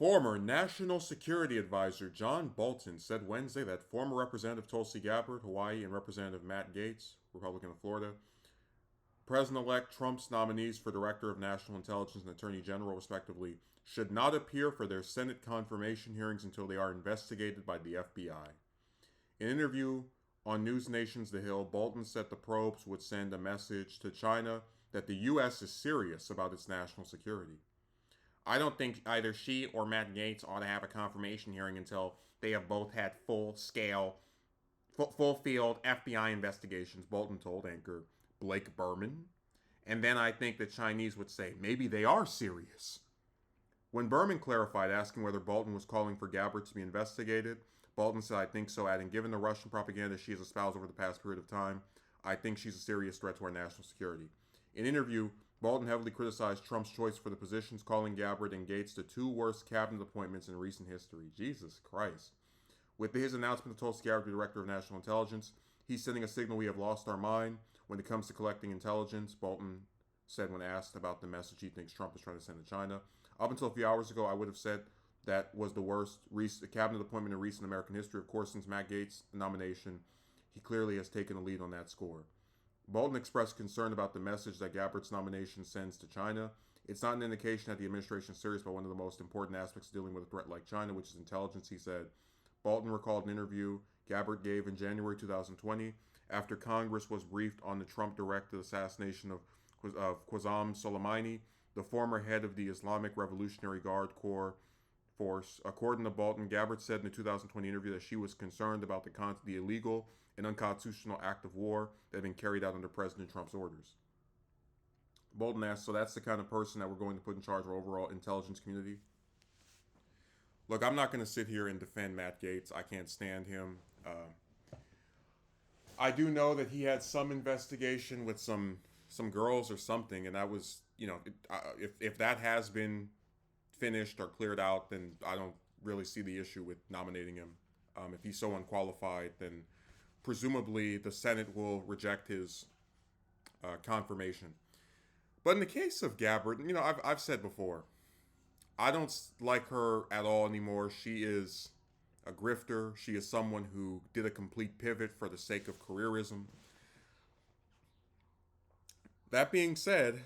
Former National Security Advisor John Bolton said Wednesday that former Representative Tulsi Gabbard, Hawaii, and Representative Matt Gaetz, Republican of Florida, President-elect Trump's nominees for Director of National Intelligence and Attorney General, respectively, should not appear for their Senate confirmation hearings until they are investigated by the FBI. In an interview on News Nation's The Hill, Bolton said the probes would send a message to China that the U.S. is serious about its national security. I don't think either she or Matt Gaetz ought to have a confirmation hearing until they have both had full-scale, full-field FBI investigations, Bolton told anchor Blake Berman. And then I think the Chinese would say, maybe they are serious. When Berman clarified, asking whether Bolton was calling for Gabbard to be investigated, Bolton said, I think so, adding, given the Russian propaganda she has espoused over the past period of time, I think she's a serious threat to our national security. In an interview, Bolton heavily criticized Trump's choice for the positions, calling Gabbard and Gaetz the two worst cabinet appointments in recent history. Jesus Christ. With his announcement of Tulsi Gabbard, Director of National Intelligence, he's sending a signal we have lost our mind when it comes to collecting intelligence, Bolton said when asked about the message he thinks Trump is trying to send to China. Up until a few hours ago, I would have said that was the worst cabinet appointment in recent American history. Of course, since Matt Gaetz' nomination, he clearly has taken a lead on that score. Bolton expressed concern about the message that Gabbard's nomination sends to China. It's not an indication that the administration is serious about one of the most important aspects of dealing with a threat like China, which is intelligence, he said. Bolton recalled an interview Gabbard gave in January 2020 after Congress was briefed on the Trump-directed assassination of Qasem Soleimani, the former head of the Islamic Revolutionary Guard Corps force. According to Bolton, Gabbard said in the 2020 interview that she was concerned about the illegal and unconstitutional act of war that had been carried out under President Trump's orders. Bolton asked, so that's the kind of person that we're going to put in charge of our overall intelligence community? Look, I'm not going to sit here and defend Matt Gaetz. I can't stand him. I do know that he had some investigation with some girls or something, and that was, if that has been finished or cleared out, then I don't really see the issue with nominating him. If he's so unqualified, then presumably the Senate will reject his confirmation. But in the case of Gabbard, I've said before, I don't like her at all anymore. She is a grifter. She is someone who did a complete pivot for the sake of careerism. That being said,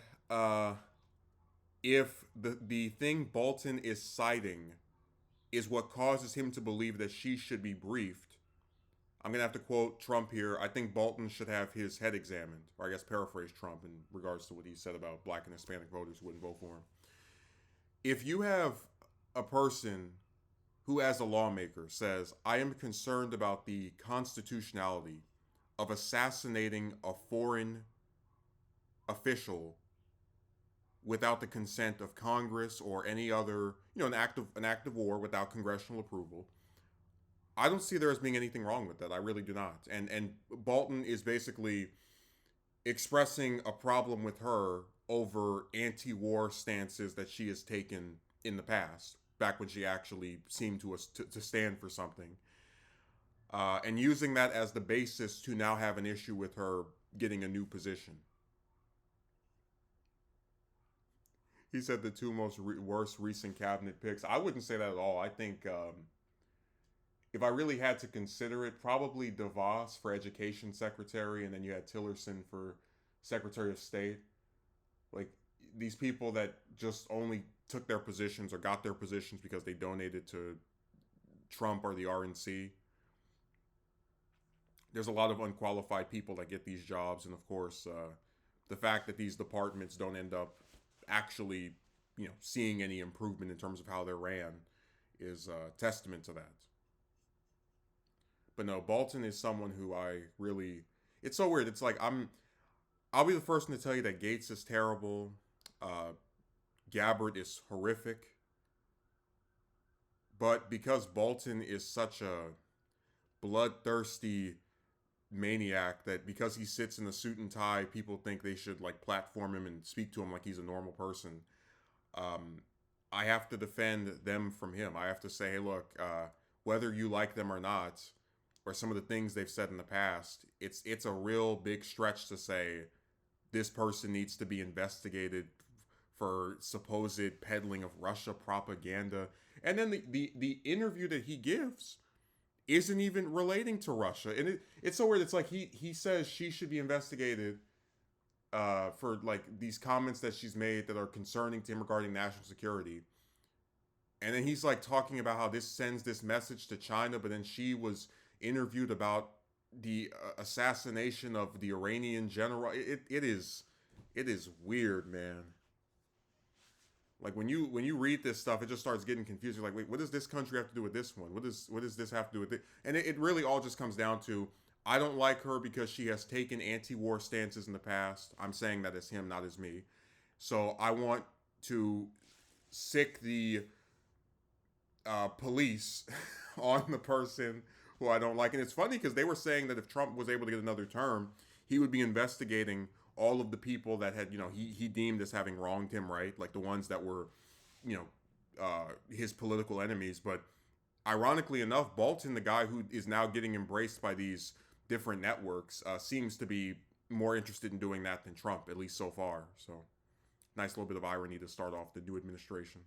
if the thing Bolton is citing is what causes him to believe that she should be briefed, I'm going to have to quote Trump here. I think Bolton should have his head examined, or I guess paraphrase Trump in regards to what he said about black and Hispanic voters who wouldn't vote for him. If you have a person who, as a lawmaker, says, I am concerned about the constitutionality of assassinating a foreign official without the consent of Congress or any other, an act of war without congressional approval, I don't see there as being anything wrong with that. I really do not. And Bolton is basically expressing a problem with her over anti-war stances that she has taken in the past, back when she actually seemed to stand for something, and using that as the basis to now have an issue with her getting a new position. He said the two worst recent cabinet picks. I wouldn't say that at all. I think if I really had to consider it, probably DeVos for Education Secretary, and then you had Tillerson for Secretary of State. Like, these people that just only took their positions or got their positions because they donated to Trump or the RNC. There's a lot of unqualified people that get these jobs, and of course, the fact that these departments don't end up actually, seeing any improvement in terms of how they're ran is a testament to that. But no, Bolton is someone who it's so weird. It's like, I'll be the first one to tell you that Gaetz is terrible. Gabbard is horrific. But because Bolton is such a bloodthirsty maniac that because he sits in a suit and tie, people think they should platform him and speak to him like he's a normal person. I have to defend them from him. I have to say, hey, look, whether you like them or not, or some of the things they've said in the past, it's a real big stretch to say this person needs to be investigated for supposed peddling of Russia propaganda. And then the interview that he gives isn't even relating to Russia. And it's so weird. It's like he says she should be investigated for like these comments that she's made that are concerning to him regarding national security. And then he's like talking about how this sends this message to China, but then she was interviewed about the assassination of the Iranian general. It is weird, man. Like when you read this stuff, it just starts getting confused. You're like, wait, what does this country have to do with this one? What does this have to do with it? And it really all just comes down to, I don't like her because she has taken anti-war stances in the past. I'm saying that as him, not as me. So I want to sick the police on the person who I don't like. And it's funny because they were saying that if Trump was able to get another term, he would be investigating all of the people that had, he deemed as having wronged him, right? Like the ones that were, his political enemies. But ironically enough, Bolton, the guy who is now getting embraced by these different networks, seems to be more interested in doing that than Trump, at least so far. So nice little bit of irony to start off the new administration.